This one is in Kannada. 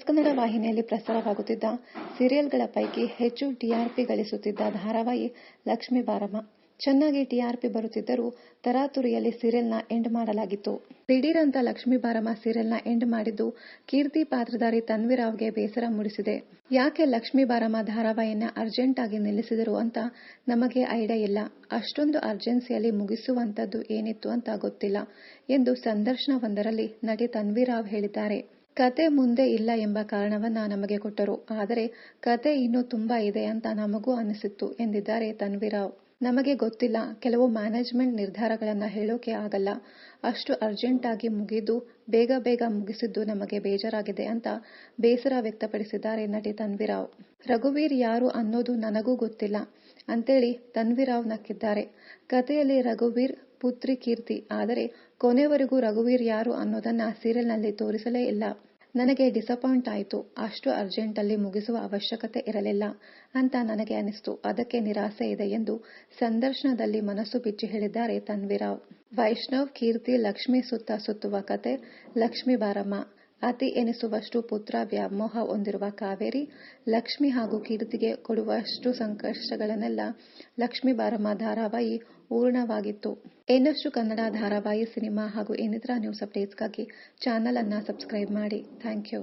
ಪ್ಲಸ್ ಕನ್ನಡ ವಾಹಿನಿಯಲ್ಲಿ ಪ್ರಸಾರವಾಗುತ್ತಿದ್ದ ಸೀರಿಯಲ್ಗಳ ಪೈಕಿ ಹೆಚ್ಚು ಟಿಆರ್ಪಿ ಗಳಿಸುತ್ತಿದ್ದ ಧಾರಾವಾಹಿ ಲಕ್ಷ್ಮೀ ಬಾರಮ್ಮ. ಚೆನ್ನಾಗಿ ಟಿಆರ್ಪಿ ಬರುತ್ತಿದ್ದರೂ ತರಾತುರಿಯಲ್ಲಿ ಸೀರಿಯಲ್ನ ಎಂಡ್ ಮಾಡಲಾಗಿತ್ತು. ದಿಢೀರ್ ಅಂತ ಲಕ್ಷ್ಮೀ ಬಾರಮ್ಮ ಸೀರಿಯಲ್ನ ಎಂಡ್ ಮಾಡಿದ್ದು ಕೀರ್ತಿ ಪಾತ್ರಧಾರಿ ತನ್ವಿರಾವ್ಗೆ ಬೇಸರ ಮೂಡಿಸಿದೆ. ಯಾಕೆ ಲಕ್ಷ್ಮೀ ಬಾರಮ್ಮ ಧಾರಾವಾಹಿಯನ್ನ ಅರ್ಜೆಂಟ್ ಆಗಿ ನಿಲ್ಲಿಸಿದರು ಅಂತ ನಮಗೆ ಐಡಿಯಾ ಇಲ್ಲ. ಅಷ್ಟೊಂದು ಅರ್ಜೆನ್ಸಿಯಲ್ಲಿ ಮುಗಿಸುವಂತದ್ದು ಏನಿತ್ತು ಅಂತ ಗೊತ್ತಿಲ್ಲ ಎಂದು ಸಂದರ್ಶನವೊಂದರಲ್ಲಿ ನಟಿ ತನ್ವಿರಾವ್ ಹೇಳಿದ್ದಾರೆ. ಕತೆ ಮುಂದೆ ಇಲ್ಲ ಎಂಬ ಕಾರಣವನ್ನ ನಮಗೆ ಕೊಟ್ಟರು. ಆದರೆ ಕತೆ ಇನ್ನೂ ತುಂಬಾ ಇದೆ ಅಂತ ನಮಗೂ ಅನಿಸಿತ್ತು ಎಂದಿದ್ದಾರೆ ತನ್ವಿರಾವ್. ನಮಗೆ ಗೊತ್ತಿಲ್ಲ, ಕೆಲವು ಮ್ಯಾನೇಜ್ಮೆಂಟ್ ನಿರ್ಧಾರಗಳನ್ನ ಹೇಳೋಕೆ ಆಗಲ್ಲ. ಅಷ್ಟು ಅರ್ಜೆಂಟ್ ಆಗಿ ಮುಗಿದು ಬೇಗ ಬೇಗ ಮುಗಿಸಿದ್ದು ನಮಗೆ ಬೇಜಾರಾಗಿದೆ ಅಂತ ಬೇಸರ ವ್ಯಕ್ತಪಡಿಸಿದ್ದಾರೆ ನಟಿ ತನ್ವಿರಾವ್. ರಘುವೀರ್ ಯಾರು ಅನ್ನೋದು ನನಗೂ ಗೊತ್ತಿಲ್ಲ ಅಂತೇಳಿ ತನ್ವಿರಾವ್ ನಕ್ಕಿದ್ದಾರೆ. ಕತೆಯಲ್ಲಿ ರಘುವೀರ್ ಪುತ್ರಿ ಕೀರ್ತಿ, ಆದರೆ ಕೊನೆವರೆಗೂ ರಘುವೀರ್ ಯಾರು ಅನ್ನೋದನ್ನ ಸೀರಿಯಲ್ನಲ್ಲಿ ತೋರಿಸಲೇ ಇಲ್ಲ. ನನಗೆ ಡಿಸಪಾಯಿಂಟ್ ಆಯಿತು. ಅಷ್ಟು ಅರ್ಜೆಂಟಲ್ಲಿ ಮುಗಿಸುವ ಅವಶ್ಯಕತೆ ಇರಲಿಲ್ಲ ಅಂತ ನನಗೆ ಅನಿಸ್ತು. ಅದಕ್ಕೆ ನಿರಾಸೆ ಇದೆ ಎಂದು ಸಂದರ್ಶನದಲ್ಲಿ ಮನಸ್ಸು ಬಿಚ್ಚಿ ಹೇಳಿದ್ದಾರೆ ತನ್ವಿರಾವ್. ವೈಷ್ಣವ್, ಕೀರ್ತಿ, ಲಕ್ಷ್ಮಿ ಸುತ್ತ ಸುತ್ತುವ ಕತೆ ಲಕ್ಷ್ಮೀ ಬಾರಮ್ಮ. ಅತಿ ಎನಿಸುವಷ್ಟು ಪುತ್ರ ವ್ಯಾಮೋಹ ಹೊಂದಿರುವ ಕಾವೇರಿ, ಲಕ್ಷ್ಮಿ ಹಾಗೂ ಕೀರ್ತಿಗೆ ಕೊಡುವಷ್ಟು ಸಂಕಷ್ಟಗಳನ್ನೆಲ್ಲ ಲಕ್ಷ್ಮೀ ಬಾರಮ್ಮ ಧಾರಾವಾಹಿ ಪೂರ್ಣವಾಗಿತ್ತು. ಇನ್ನಷ್ಟು ಕನ್ನಡ ಧಾರಾವಾಹಿ, ಸಿನಿಮಾ ಹಾಗೂ ಇನ್ನಿತರ ನ್ಯೂಸ್ ಅಪ್ಡೇಟ್ಸ್ಗಾಗಿ ಚಾನಲ್ ಅನ್ನ ಸಬ್ಸ್ಕ್ರೈಬ್ ಮಾಡಿ. Thank you.